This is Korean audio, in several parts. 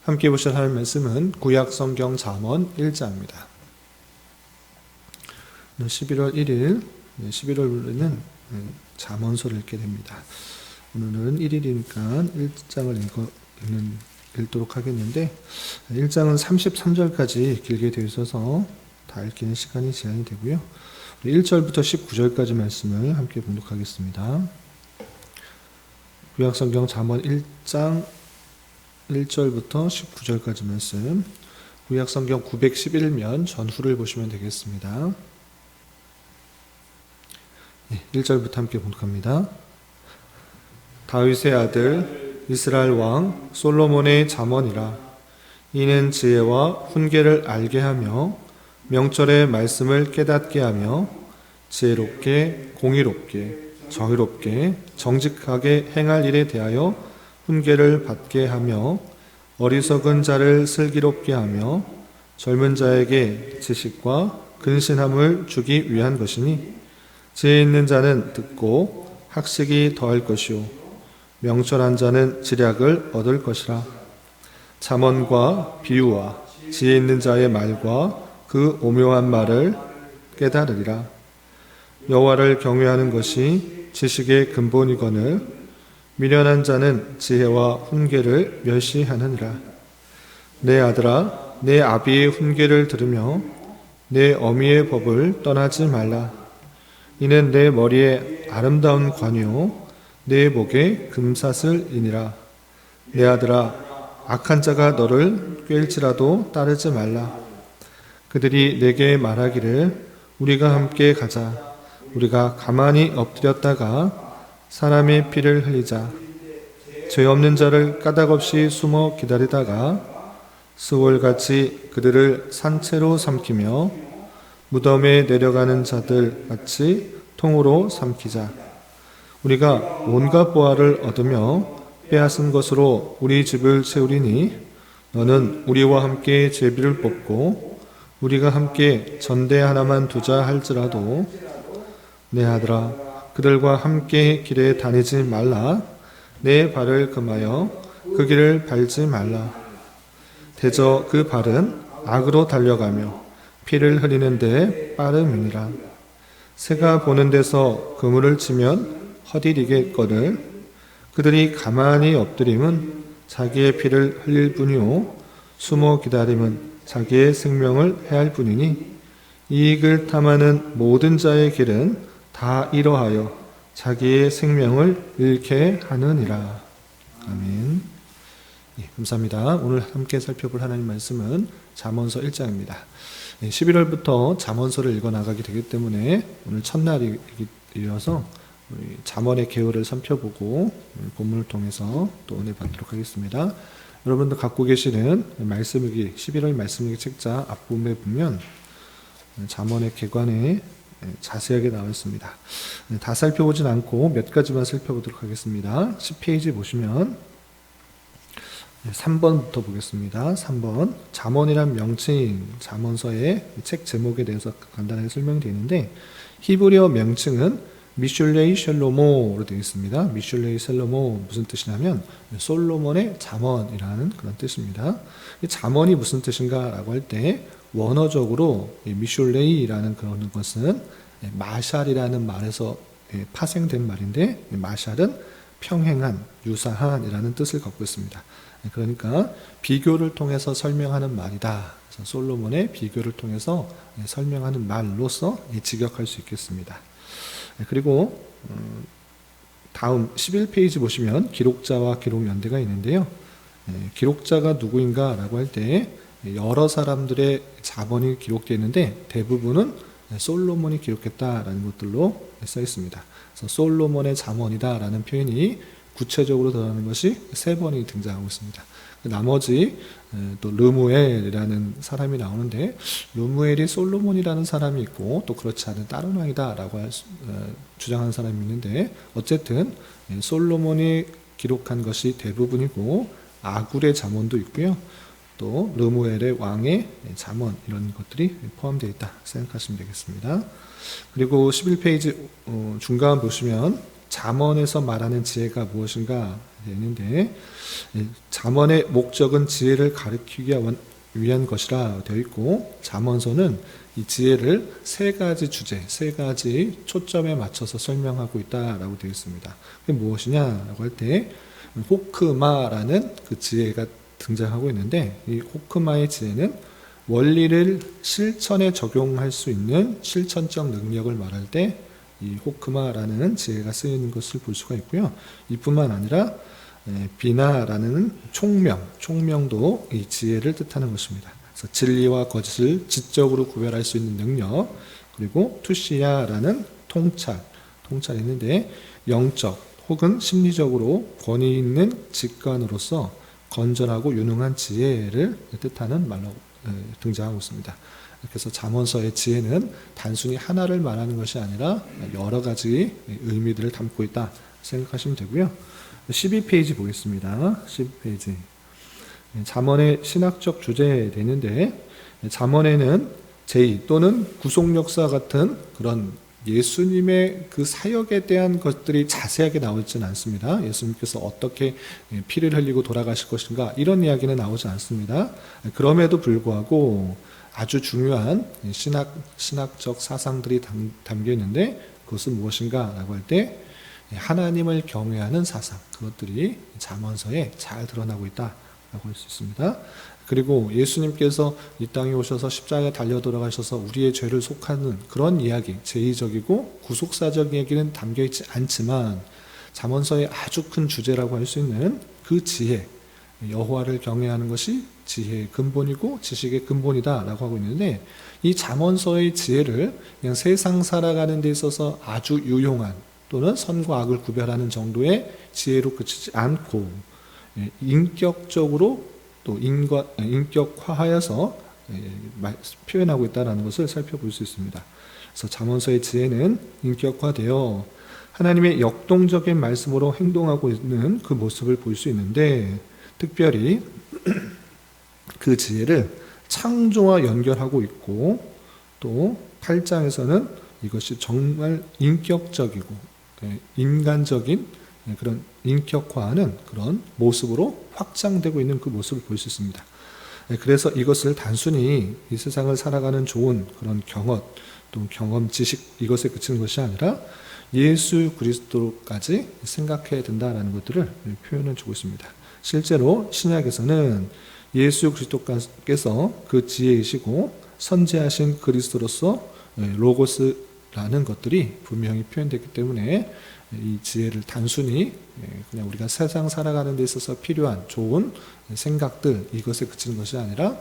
함께 보실 하나님 말씀은 구약성경 잠언 1장입니다. 11월 1일 11월에는 잠언서를 읽게 됩니다. 오늘은 1일이니까 1장을 읽도록 하겠는데 1장은 33절까지 길게 되어 있어서 다 읽기는 시간이 제한이 되고요. 1절부터 19절까지 말씀을 함께 봉독하겠습니다. 구약성경 잠언 1장 1절부터 19절까지 말씀, 구약성경 911면 전후를 보시면 되겠습니다. 1절부터 함께 봉독합니다. 다윗의 아들 이스라엘 왕 솔로몬의 잠언이라. 이는 지혜와 훈계를 알게 하며 명철의 말씀을 깨닫게 하며 지혜롭게 공의롭게 정의롭게 정직하게 행할 일에 대하여 훈계를 받게 하며 어리석은 자를 슬기롭게 하며 젊은 자에게 지식과 근신함을 주기 위한 것이니 지혜 있는 자는 듣고 학식이 더할 것이요 명철한 자는 지략을 얻을 것이라. 잠언과 비유와 지혜 있는 자의 말과 그 오묘한 말을 깨달으리라. 여호와를 경외하는 것이 지식의 근본이거늘 미련한 자는 지혜와 훈계를 멸시하느니라. 내 아들아, 내 아비의 훈계를 들으며 내 어미의 법을 떠나지 말라. 이는 내 머리에 아름다운 관이요 내 목에 금사슬이니라. 내 아들아, 악한 자가 너를 꿰일지라도 따르지 말라. 그들이 내게 말하기를 우리가 함께 가자. 우리가 가만히 엎드렸다가 사람의 피를 흘리자. 죄 없는 자를 까닭없이 숨어 기다리다가 스월같이 그들을 산채로 삼키며 무덤에 내려가는 자들 같이 통으로 삼키자. 우리가 온갖 보화를 얻으며 빼앗은 것으로 우리 집을 채우리니 너는 우리와 함께 제비를 뽑고 우리가 함께 전대 하나만 두자 할지라도 내 아들아, 그들과 함께 길에 다니지 말라. 내 발을 금하여 그 길을 밟지 말라. 대저 그 발은 악으로 달려가며 피를 흘리는데 빠름이니라. 새가 보는 데서 그물을 치면 허디리겠거늘 그들이 가만히 엎드림은 자기의 피를 흘릴 뿐이요 숨어 기다림은 자기의 생명을 해할 뿐이니 이익을 탐하는 모든 자의 길은 다 이러하여 자기의 생명을 잃게 하느니라. 아멘. 감사합니다. 오늘 함께 살펴볼 하나님 말씀은 잠언서 1장입니다. 11월부터 잠언서를 읽어나가게 되기 때문에 오늘 첫날이어서 잠언의 개요를 살펴보고 본문을 통해서 또 은혜 받도록 하겠습니다. 여러분도 갖고 계시는 말씀일기 11월 말씀일기 책자 앞부분에 보면 잠언의 개관에 자세하게 나와 있습니다. 다 살펴보진 않고 몇 가지만 살펴보도록 하겠습니다. 10페이지 보시면 3번부터 보겠습니다. 3번 잠언이란 명칭, 잠언서의 책 제목에 대해서 간단하게 설명이 되어 있는데 히브리어 명칭은 미슐레이 셀로모로 되어 있습니다. 미슐레이 셀로모 무슨 뜻이냐면 솔로몬의 잠언이라는 그런 뜻입니다. 이 잠언이 무슨 뜻인가 라고 할 때 원어적으로 미슐레이라는 그런 것은 마샬이라는 말에서 파생된 말인데 마샬은 평행한, 유사한이라는 뜻을 갖고 있습니다. 그러니까 비교를 통해서 설명하는 말이다. 그래서 솔로몬의 비교를 통해서 설명하는 말로서 직역할 수 있겠습니다. 그리고 다음 11페이지 보시면 기록자와 기록연대가 있는데요. 기록자가 누구인가 라고 할 때 여러 사람들의 자본이 기록되어 있는데 대부분은 솔로몬이 기록했다라는 것들로 써 있습니다. 그래서 솔로몬의 잠언이다 라는 표현이 구체적으로 드러나는 것이 3번이 등장하고 있습니다. 나머지 또 르무엘이라는 사람이 나오는데 르무엘이 솔로몬이라는 사람이 있고 또 그렇지 않은 다른 왕이다 라고 주장하는 사람이 있는데 어쨌든 솔로몬이 기록한 것이 대부분이고 아굴의 잠언도 있고요. 또 르무엘의 왕의 잠언 이런 것들이 포함되어 있다 생각하시면 되겠습니다. 그리고 11페이지 중간 보시면 잠언에서 말하는 지혜가 무엇인가 되는데, 잠언의 목적은 지혜를 가르치기 위한 것이라 되어 있고, 잠언서는 이 지혜를 세 가지 주제, 세 가지 초점에 맞춰서 설명하고 있다라고 되어 있습니다. 그게 무엇이냐라고 할 때 호크마라는 그 지혜가 등장하고 있는데, 이 호크마의 지혜는 원리를 실천에 적용할 수 있는 실천적 능력을 말할 때 이 호크마라는 지혜가 쓰이는 것을 볼 수가 있고요. 이뿐만 아니라 비나라는 총명도 이 지혜를 뜻하는 것입니다. 그래서 진리와 거짓을 지적으로 구별할 수 있는 능력, 그리고 투시야라는 통찰이 있는데 영적 혹은 심리적으로 권위 있는 직관으로서 건전하고 유능한 지혜를 뜻하는 말로 등장하고 있습니다. 그래서 잠언서의 지혜는 단순히 하나를 말하는 것이 아니라 여러 가지 의미들을 담고 있다 생각하시면 되고요. 12페이지 보겠습니다. 12페이지. 잠언의 신학적 주제에 되는데, 잠언에는 제의 또는 구속역사 같은 그런 예수님의 그 사역에 대한 것들이 자세하게 나오지는 않습니다. 예수님께서 어떻게 피를 흘리고 돌아가실 것인가 이런 이야기는 나오지 않습니다. 그럼에도 불구하고 아주 중요한 신학적 사상들이 담겨 있는데, 그것은 무엇인가 라고 할 때 하나님을 경외하는 사상, 그것들이 잠언서에 잘 드러나고 있다라고 할 수 있습니다. 그리고 예수님께서 이 땅에 오셔서 십자가에 달려 돌아가셔서 우리의 죄를 속하는 그런 이야기, 제의적이고 구속사적 이야기는 담겨 있지 않지만 잠언서의 아주 큰 주제라고 할 수 있는 그 지혜, 여호와를 경외하는 것이 지혜의 근본이고 지식의 근본이다라고 하고 있는데, 이 잠언서의 지혜를 그냥 세상 살아가는 데 있어서 아주 유용한 또는 선과 악을 구별하는 정도의 지혜로 그치지 않고 인격적으로 또 인격화하여서 표현하고 있다는 것을 살펴볼 수 있습니다. 그래서 잠언서의 지혜는 인격화되어 하나님의 역동적인 말씀으로 행동하고 있는 그 모습을 볼 수 있는데, 특별히 그 지혜를 창조와 연결하고 있고, 또 8장에서는 이것이 정말 인격적이고 인간적인 그런 인격화하는 그런 모습으로 확장되고 있는 그 모습을 볼 수 있습니다. 그래서 이것을 단순히 이 세상을 살아가는 좋은 그런 경험, 지식 이것에 그치는 것이 아니라 예수 그리스도까지 생각해야 된다는 것들을 표현해 주고 있습니다. 실제로 신약에서는 예수 그리스도께서 그 지혜이시고 선지하신 그리스도로서 로고스라는 것들이 분명히 표현됐기 때문에 이 지혜를 단순히 그냥 우리가 세상 살아가는 데 있어서 필요한 좋은 생각들 이것에 그치는 것이 아니라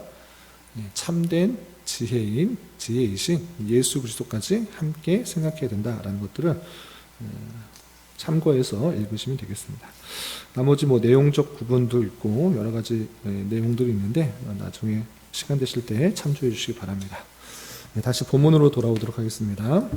참된 지혜이신 예수 그리스도까지 함께 생각해야 된다라는 것들을 참고해서 읽으시면 되겠습니다. 나머지 내용적 부분도 있고 여러 가지 내용들이 있는데 나중에 시간 되실 때 참조해 주시기 바랍니다. 다시 본문으로 돌아오도록 하겠습니다.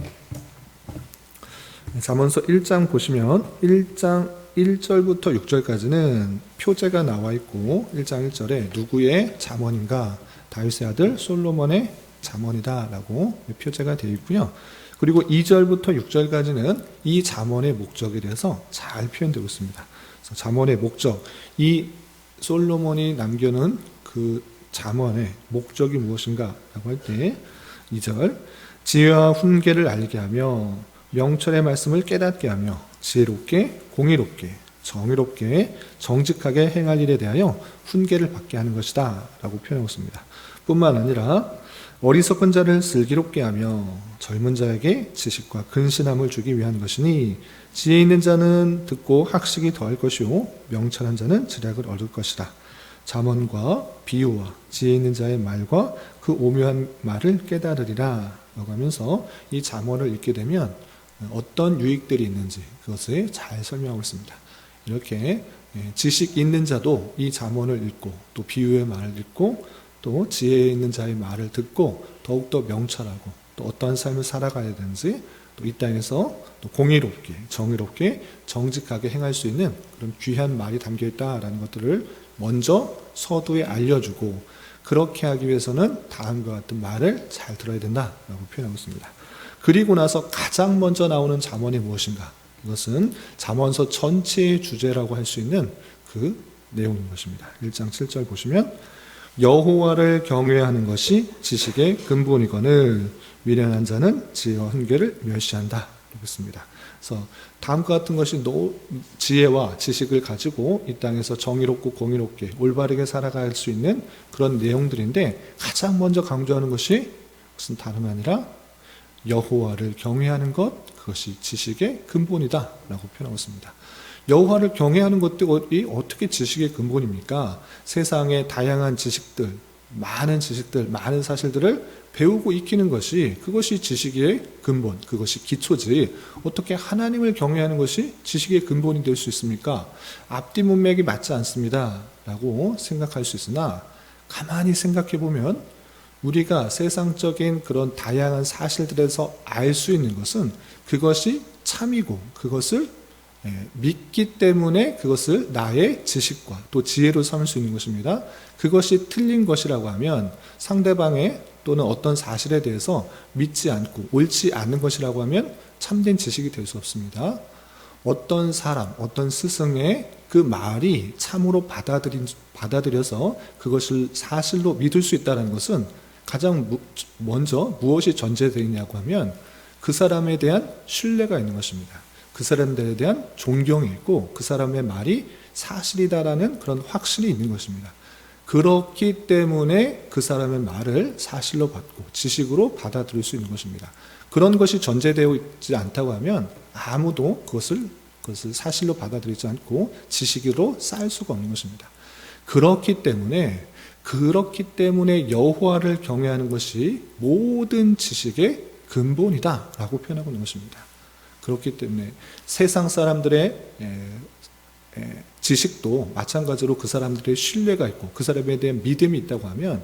잠언서 1장 보시면 1장 1절부터 6절까지는 표제가 나와 있고 1장 1절에 누구의 잠언인가? 다윗의 아들 솔로몬의 잠언이다라고 표제가 되어 있고요. 그리고 2절부터 6절까지는 이 잠언의 목적에 대해서 잘 표현되고 있습니다. 그래서 잠언의 목적, 이 솔로몬이 남겨놓은 그 잠언의 목적이 무엇인가라고 할 때 2절 지혜와 훈계를 알게 하며 명철의 말씀을 깨닫게 하며 지혜롭게 공의롭게 정의롭게 정직하게 행할 일에 대하여 훈계를 받게 하는 것이다 라고 표현하고 있습니다. 뿐만 아니라 어리석은 자를 슬기롭게 하며 젊은 자에게 지식과 근신함을 주기 위한 것이니 지혜 있는 자는 듣고 학식이 더할 것이요 명철한 자는 지략을 얻을 것이다. 잠언과 비유와 지혜 있는 자의 말과 그 오묘한 말을 깨달으리라 라고 하면서 이 잠언을 읽게 되면 어떤 유익들이 있는지 그것을 잘 설명하고 있습니다. 이렇게 지식 있는 자도 이 잠언을 읽고 또 비유의 말을 읽고 또 지혜 있는 자의 말을 듣고 더욱더 명철하고 또 어떠한 삶을 살아가야 되는지 또 이 땅에서 또 공의롭게 정의롭게 정직하게 행할 수 있는 그런 귀한 말이 담겨 있다라는 것들을 먼저 서두에 알려주고 그렇게 하기 위해서는 다음과 같은 말을 잘 들어야 된다라고 표현하고 있습니다. 그리고 나서 가장 먼저 나오는 잠언이 무엇인가? 이것은 잠언서 전체의 주제라고 할 수 있는 그 내용인 것입니다. 1장 7절 보시면 여호와를 경외하는 것이 지식의 근본이거늘 미련한 자는 지혜와 훈계를 멸시한다. 이렇게 씁니다. 그래서 다음과 같은 것이 지혜와 지식을 가지고 이 땅에서 정의롭고 공의롭게 올바르게 살아갈 수 있는 그런 내용들인데 가장 먼저 강조하는 것이 무슨 다름 아니라 여호와를 경외하는 것, 그것이 지식의 근본이다 라고 표현하고 있습니다. 여호와를 경외하는 것들이 어떻게 지식의 근본입니까? 세상의 다양한 지식들, 많은 사실들을 배우고 익히는 것이 그것이 지식의 근본, 그것이 기초지 어떻게 하나님을 경외하는 것이 지식의 근본이 될 수 있습니까? 앞뒤 문맥이 맞지 않습니다 라고 생각할 수 있으나 가만히 생각해 보면 우리가 세상적인 그런 다양한 사실들에서 알 수 있는 것은 그것이 참이고 그것을 믿기 때문에 그것을 나의 지식과 또 지혜로 삼을 수 있는 것입니다. 그것이 틀린 것이라고 하면 상대방의 또는 어떤 사실에 대해서 믿지 않고 옳지 않는 것이라고 하면 참된 지식이 될 수 없습니다. 어떤 사람, 어떤 스승의 그 말이 참으로 받아들여서 그것을 사실로 믿을 수 있다는 것은 가장 먼저 무엇이 전제되어 있냐고 하면 그 사람에 대한 신뢰가 있는 것입니다. 그 사람들에 대한 존경이 있고 그 사람의 말이 사실이다라는 그런 확신이 있는 것입니다. 그렇기 때문에 그 사람의 말을 사실로 받고 지식으로 받아들일 수 있는 것입니다. 그런 것이 전제되어 있지 않다고 하면 아무도 그것을 사실로 받아들이지 않고 지식으로 쌓을 수가 없는 것입니다. 그렇기 때문에 여호와를 경외하는 것이 모든 지식의 근본이다 라고 표현하고 있는 것입니다. 그렇기 때문에 세상 사람들의 지식도 마찬가지로 그 사람들의 신뢰가 있고 그 사람에 대한 믿음이 있다고 하면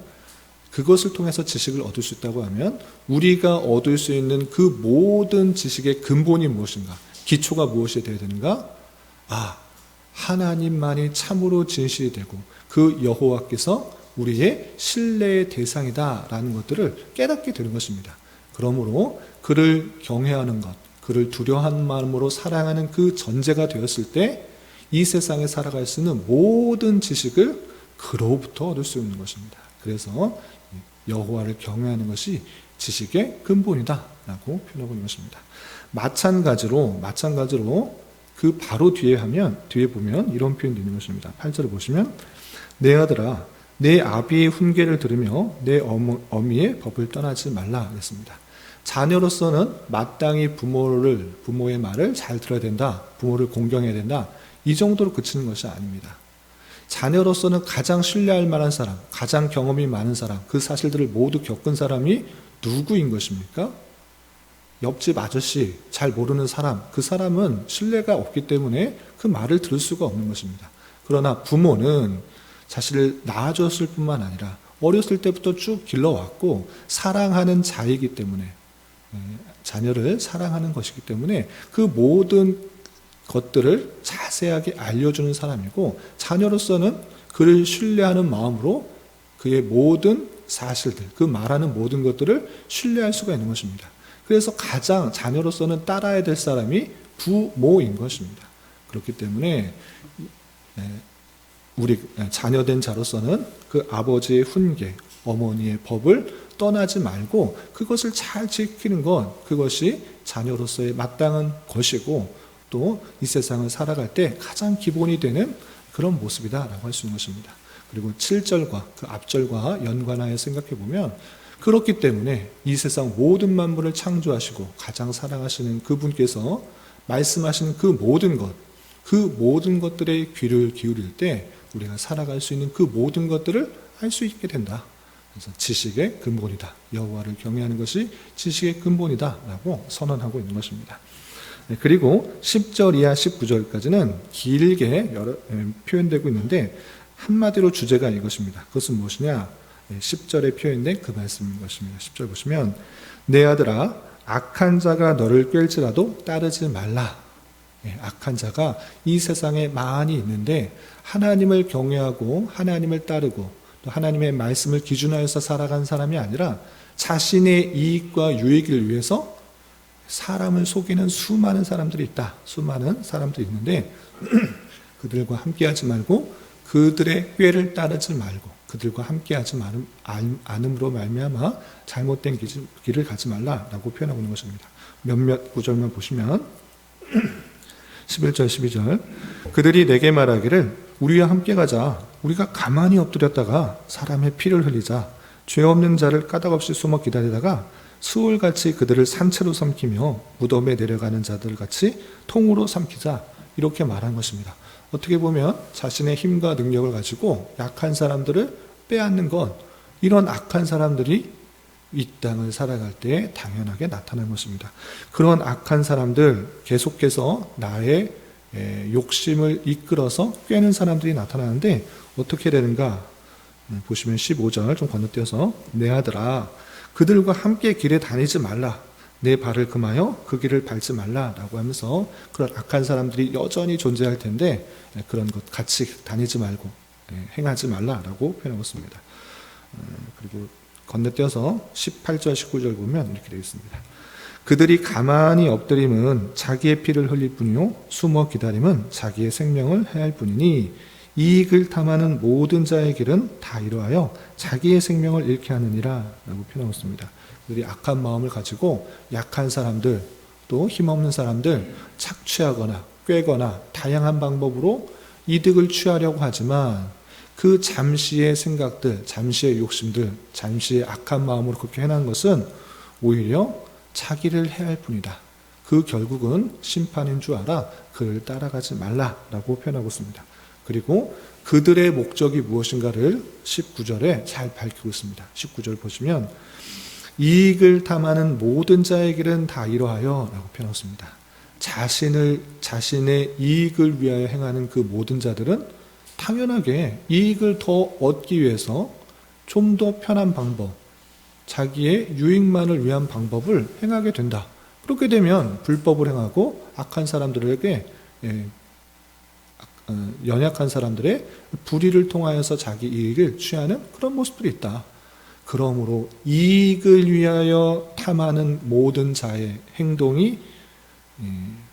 그것을 통해서 지식을 얻을 수 있다고 하면 우리가 얻을 수 있는 그 모든 지식의 근본이 무엇인가? 기초가 무엇이 되어야 되는가? 하나님만이 참으로 진실이 되고 그 여호와께서 우리의 신뢰의 대상이다라는 것들을 깨닫게 되는 것입니다. 그러므로 그를 경외하는 것, 그를 두려워하는 마음으로 사랑하는 그 전제가 되었을 때 이 세상에 살아갈 수 있는 모든 지식을 그로부터 얻을 수 있는 것입니다. 그래서 여호와를 경외하는 것이 지식의 근본이다 라고 표현하고 있는 것입니다. 마찬가지로 그 바로 뒤에 보면 이런 표현이 있는 것입니다. 8절을 보시면 내 아들아 내 아비의 훈계를 들으며 내 어미의 법을 떠나지 말라 했습니다. 자녀로서는 마땅히 부모의 말을 잘 들어야 된다. 부모를 공경해야 된다. 이 정도로 그치는 것이 아닙니다. 자녀로서는 가장 신뢰할 만한 사람, 가장 경험이 많은 사람, 그 사실들을 모두 겪은 사람이 누구인 것입니까? 옆집 아저씨, 잘 모르는 사람, 그 사람은 신뢰가 없기 때문에 그 말을 들을 수가 없는 것입니다. 그러나 부모는 자신을 낳아줬을 뿐만 아니라 어렸을 때부터 쭉 길러왔고 사랑하는 자이기 때문에 자녀를 사랑하는 것이기 때문에 그 모든 것들을 자세하게 알려주는 사람이고 자녀로서는 그를 신뢰하는 마음으로 그의 모든 사실들, 그 말하는 모든 것들을 신뢰할 수가 있는 것입니다. 그래서 가장 자녀로서는 따라야 될 사람이 부모인 것입니다. 그렇기 때문에 우리 자녀된 자로서는 그 아버지의 훈계, 어머니의 법을 떠나지 말고 그것을 잘 지키는 것, 그것이 자녀로서의 마땅한 것이고 또 이 세상을 살아갈 때 가장 기본이 되는 그런 모습이다라고 할 수 있는 것입니다. 그리고 7절과 그 앞절과 연관하여 생각해 보면 그렇기 때문에 이 세상 모든 만물을 창조하시고 가장 사랑하시는 그분께서 말씀하시는 그 모든 것들의 귀를 기울일 때 우리가 살아갈 수 있는 그 모든 것들을 알 수 있게 된다. 그래서 지식의 근본이다. 여호와를 경외하는 것이 지식의 근본이다 라고 선언하고 있는 것입니다. 그리고 10절 이하 19절까지는 길게 표현되고 있는데 한마디로 주제가 이것입니다. 그것은 무엇이냐? 10절에 표현된 그 말씀인 것입니다. 10절 보시면 내 아들아 악한 자가 너를 꿰일지라도 따르지 말라. 악한 자가 이 세상에 많이 있는데 하나님을 경외하고 하나님을 따르고 또 하나님의 말씀을 기준하여서 살아간 사람이 아니라 자신의 이익과 유익을 위해서 사람을 속이는 수많은 사람들이 있다. 수많은 사람들이 있는데 그들과 함께하지 말고 그들의 꾀를 따르지 말고 그들과 함께하지 않음으로 말미암아 잘못된 길을 가지 말라라고 표현하고 있는 것입니다. 몇몇 구절만 보시면 11절 12절 그들이 내게 말하기를 우리와 함께 가자. 우리가 가만히 엎드렸다가 사람의 피를 흘리자. 죄 없는 자를 까닭없이 숨어 기다리다가 수울같이 그들을 산채로 삼키며 무덤에 내려가는 자들같이 통으로 삼키자. 이렇게 말한 것입니다. 어떻게 보면 자신의 힘과 능력을 가지고 약한 사람들을 빼앗는 것, 이런 악한 사람들이 이 땅을 살아갈 때 당연하게 나타난 것입니다. 그런 악한 사람들, 계속해서 나의 욕심을 이끌어서 꿰는 사람들이 나타나는데 어떻게 되는가? 보시면 15절 좀 건너뛰어서 내 아들아 그들과 함께 길에 다니지 말라. 내 발을 금하여 그 길을 밟지 말라라고 하면서 그런 악한 사람들이 여전히 존재할 텐데 그런 것 같이 다니지 말고 행하지 말라라고 표현하고 있습니다. 그리고 건너뛰어서 18절 19절 보면 이렇게 되어 있습니다. 그들이 가만히 엎드림은 자기의 피를 흘릴 뿐이요 숨어 기다림은 자기의 생명을 해할 뿐이니 이익을 탐하는 모든 자의 길은 다 이러하여 자기의 생명을 잃게 하느니라 라고 표현하고 있습니다. 그들이 악한 마음을 가지고 약한 사람들 또 힘없는 사람들 착취하거나 꿰거나 다양한 방법으로 이득을 취하려고 하지만 그 잠시의 생각들, 잠시의 욕심들, 잠시의 악한 마음으로 그렇게 해놓은 것은 오히려 자기를 해할 뿐이다. 그 결국은 심판인 줄 알아 그를 따라가지 말라라고 표현하고 있습니다. 그리고 그들의 목적이 무엇인가를 19절에 잘 밝히고 있습니다. 19절 보시면 이익을 탐하는 모든 자의 길은 다 이러하여 라고 표현했습니다. 자신의 이익을 위하여 행하는 그 모든 자들은 당연하게 이익을 더 얻기 위해서 좀 더 편한 방법, 자기의 유익만을 위한 방법을 행하게 된다. 그렇게 되면 불법을 행하고 악한 사람들에게 연약한 사람들의 불의를 통하여서 자기 이익을 취하는 그런 모습들이 있다. 그러므로 이익을 위하여 탐하는 모든 자의 행동이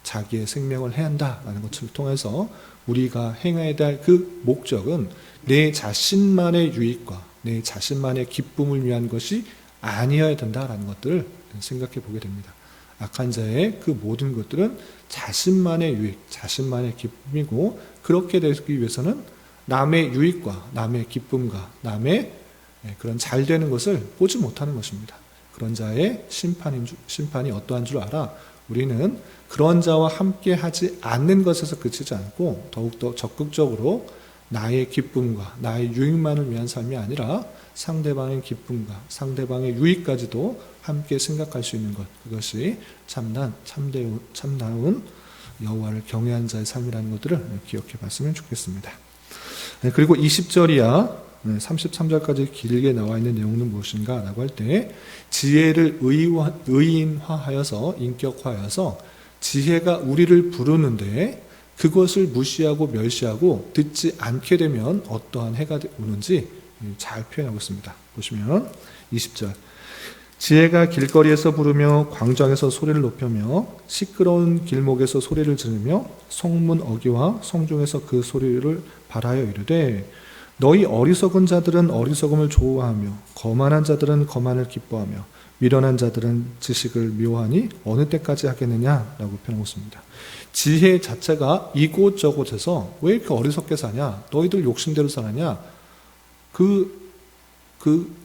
자기의 생명을 해야 한다라는 것을 통해서 우리가 행해야 될 그 목적은 내 자신만의 유익과 내 자신만의 기쁨을 위한 것이 아니어야 된다라는 것들을 생각해 보게 됩니다. 악한 자의 그 모든 것들은 자신만의 유익, 자신만의 기쁨이고 그렇게 되기 위해서는 남의 유익과 남의 기쁨과 남의 그런 잘 되는 것을 보지 못하는 것입니다. 그런 자의 심판이 어떠한 줄 알아? 우리는 그런 자와 함께 하지 않는 것에서 그치지 않고 더욱더 적극적으로 나의 기쁨과 나의 유익만을 위한 삶이 아니라 상대방의 기쁨과 상대방의 유익까지도 함께 생각할 수 있는 것, 그것이 참다운 여호와를 경외한 자의 삶이라는 것들을 기억해 봤으면 좋겠습니다. 그리고 20절이야 33절까지 길게 나와 있는 내용은 무엇인가 라고 할 때 지혜를 의인화하여서 인격화하여서 지혜가 우리를 부르는데 그것을 무시하고 멸시하고 듣지 않게 되면 어떠한 해가 오는지 잘 표현하고 있습니다. 보시면 20절 지혜가 길거리에서 부르며 광장에서 소리를 높이며 시끄러운 길목에서 소리를 지르며 성문 어귀와 성중에서 그 소리를 발하여 이르되 너희 어리석은 자들은 어리석음을 좋아하며 거만한 자들은 거만을 기뻐하며 미련한 자들은 지식을 미워하니 어느 때까지 하겠느냐라고 표현하고 있습니다. 지혜 자체가 이곳저곳에서 왜 이렇게 어리석게 사냐? 너희들 욕심대로 살았냐? 그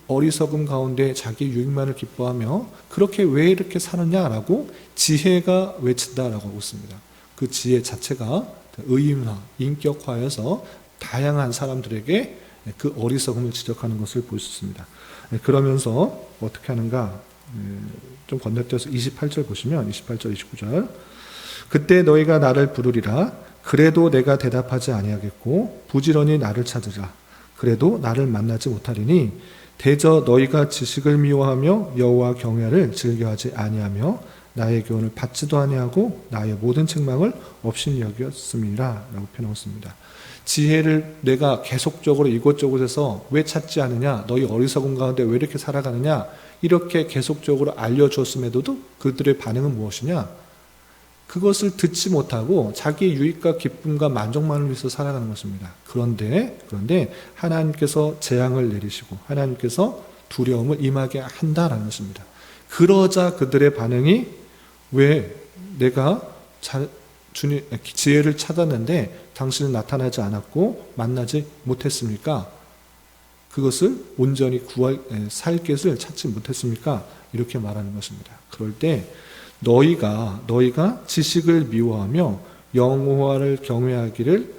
어리석음 가운데 자기 유익만을 기뻐하며 그렇게 왜 이렇게 사느냐라고 지혜가 외친다라고 하고 있습니다. 그 지혜 자체가 의인화, 인격화해서 다양한 사람들에게 그 어리석음을 지적하는 것을 볼 수 있습니다. 그러면서 어떻게 하는가? 좀 건너뛰어서 28절 보시면 28절 29절 그때 너희가 나를 부르리라 그래도 내가 대답하지 아니하겠고 부지런히 나를 찾으라 그래도 나를 만나지 못하리니 대저 너희가 지식을 미워하며 여호와 경외를 즐겨하지 아니하며 나의 교훈을 받지도 아니하고 나의 모든 책망을 없이 여겼음이라 라고 표현하고 있습니다. 지혜를 내가 계속적으로 이곳저곳에서 왜 찾지 않느냐? 너희 어리석은 가운데 왜 이렇게 살아가느냐? 이렇게 계속적으로 알려줬음에도 그들의 반응은 무엇이냐? 그것을 듣지 못하고 자기 유익과 기쁨과 만족만을 위해서 살아가는 것입니다. 그런데 하나님께서 재앙을 내리시고 하나님께서 두려움을 임하게 한다라는 것입니다. 그러자 그들의 반응이 왜 내가 주님 지혜를 찾았는데 당신은 나타나지 않았고 만나지 못했습니까? 그것을 온전히 살 것을 찾지 못했습니까? 이렇게 말하는 것입니다. 그럴 때 너희가 지식을 미워하며 여호와를 경외하기를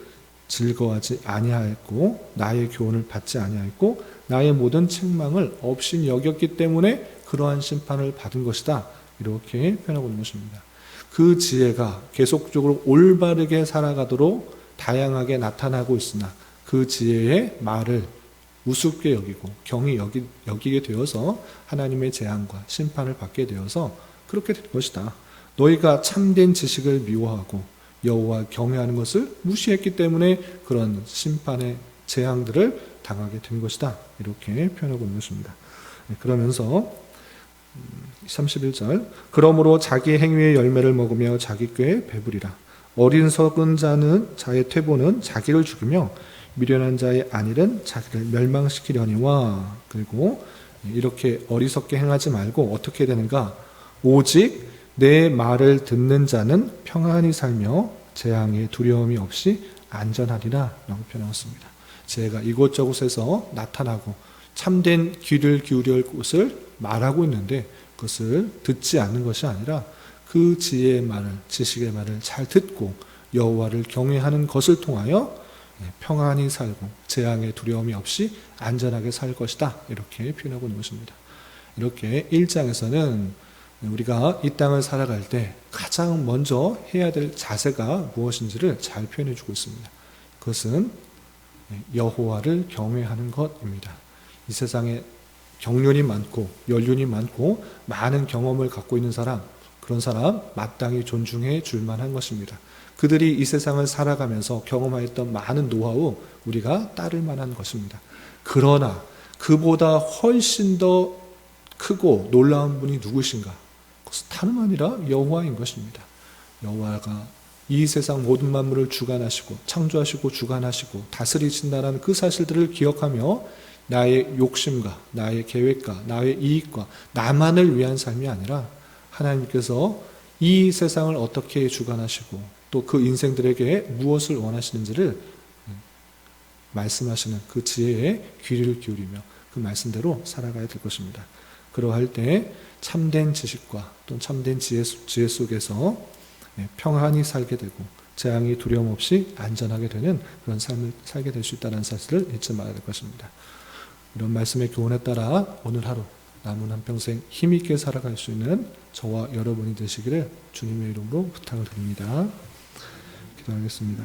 즐거워하지 아니하였고 나의 교훈을 받지 아니하였고 나의 모든 책망을 없이 여겼기 때문에 그러한 심판을 받은 것이다. 이렇게 표현하고 있는 것입니다. 그 지혜가 계속적으로 올바르게 살아가도록 다양하게 나타나고 있으나 그 지혜의 말을 우습게 여기고 경히 여기게 되어서 하나님의 재앙과 심판을 받게 되어서 그렇게 될 것이다. 너희가 참된 지식을 미워하고 여호와 경외하는 것을 무시했기 때문에 그런 심판의 재앙들을 당하게 된 것이다. 이렇게 표현하고 있는 것입니다. 그러면서 31절 그러므로 자기 행위의 열매를 먹으며 자기 꾀에 배부리라. 어리석은 자의 퇴보는 자기를 죽이며 미련한 자의 안일은 자기를 멸망시키려니와. 그리고 이렇게 어리석게 행하지 말고 어떻게 되는가? 오직 내 말을 듣는 자는 평안히 살며 재앙의 두려움이 없이 안전하리라 라고 표현하였습니다. 제가 이곳저곳에서 나타나고 참된 귀를 기울여 할 곳을 말하고 있는데 그것을 듣지 않는 것이 아니라 그 지혜의 말을, 지식의 말을 잘 듣고 여호와를 경외하는 것을 통하여 평안히 살고 재앙의 두려움이 없이 안전하게 살 것이다. 이렇게 표현하고 있는 것입니다. 이렇게 1장에서는 우리가 이 땅을 살아갈 때 가장 먼저 해야 될 자세가 무엇인지를 잘 표현해 주고 있습니다. 그것은 여호와를 경외하는 것입니다. 이 세상에 경륜이 많고 연륜이 많고 많은 경험을 갖고 있는 사람, 그런 사람 마땅히 존중해 줄 만한 것입니다. 그들이 이 세상을 살아가면서 경험하였던 많은 노하우 우리가 따를 만한 것입니다. 그러나 그보다 훨씬 더 크고 놀라운 분이 누구신가? 그것은 다름 아니라 여호와인 것입니다. 여호와가 이 세상 모든 만물을 주관하시고 창조하시고 주관하시고 다스리신다는 그 사실들을 기억하며 나의 욕심과 나의 계획과 나의 이익과 나만을 위한 삶이 아니라 하나님께서 이 세상을 어떻게 주관하시고 또 그 인생들에게 무엇을 원하시는지를 말씀하시는 그 지혜에 귀를 기울이며 그 말씀대로 살아가야 될 것입니다. 그러할 때 참된 지식과 또 참된 지혜 속에서 평안히 살게 되고 재앙이 두려움 없이 안전하게 되는 그런 삶을 살게 될 수 있다는 사실을 잊지 말아야 될 것입니다. 이런 말씀의 교훈에 따라 오늘 하루 남은 한평생 힘있게 살아갈 수 있는 저와 여러분이 되시기를 주님의 이름으로 부탁을 드립니다. 기도하겠습니다.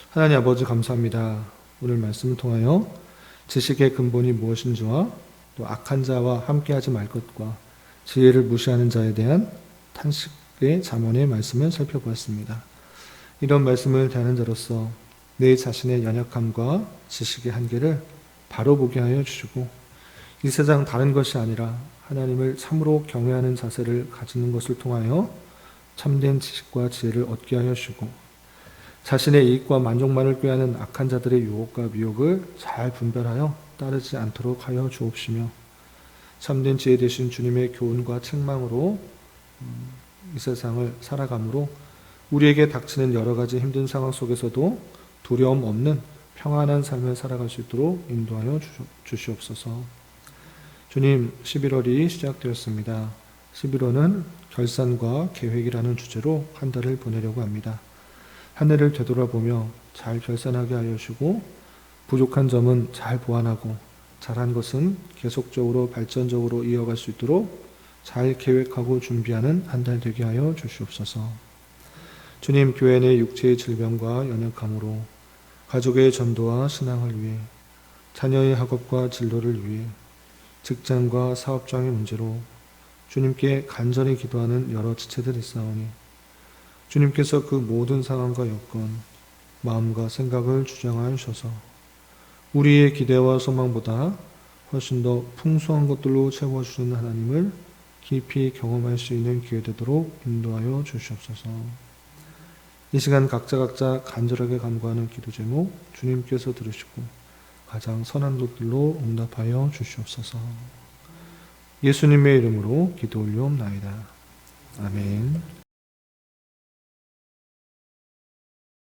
하나님 아버지 감사합니다. 오늘 말씀을 통하여 지식의 근본이 무엇인지와 또 악한 자와 함께하지 말 것과 지혜를 무시하는 자에 대한 탄식의 잠언의 말씀을 살펴보았습니다. 이런 말씀을 대하는 자로서 내 자신의 연약함과 지식의 한계를 바로 보게 하여 주시고 이 세상 다른 것이 아니라 하나님을 참으로 경외하는 자세를 가지는 것을 통하여 참된 지식과 지혜를 얻게 하여 주시고 자신의 이익과 만족만을 꾀하는 악한 자들의 유혹과 미혹을 잘 분별하여 따르지 않도록 하여 주옵시며 참된 지혜 되신 주님의 교훈과 책망으로 이 세상을 살아감으로 우리에게 닥치는 여러 가지 힘든 상황 속에서도 두려움 없는 평안한 삶을 살아갈 수 있도록 인도하여 주시옵소서. 주님, 11월이 시작되었습니다. 11월은 결산과 계획이라는 주제로 한 달을 보내려고 합니다. 한 해를 되돌아보며 잘 결산하게 하여 주시고 부족한 점은 잘 보완하고 잘한 것은 계속적으로 발전적으로 이어갈 수 있도록 잘 계획하고 준비하는 한 달 되게 하여 주시옵소서. 주님, 교회 내 육체의 질병과 연약함으로 가족의 전도와 신앙을 위해 자녀의 학업과 진로를 위해 직장과 사업장의 문제로 주님께 간절히 기도하는 여러 지체들이 있사오니 주님께서 그 모든 상황과 여건, 마음과 생각을 주장하여 주셔서 우리의 기대와 소망보다 훨씬 더 풍성한 것들로 채워주시는 하나님을 깊이 경험할 수 있는 기회 되도록 인도하여 주시옵소서. 이 시간 각자 간절하게 간구하는 기도 제목 주님께서 들으시고 가장 선한 것들로 응답하여 주시옵소서. 예수님의 이름으로 기도 올리옵나이다. 아멘.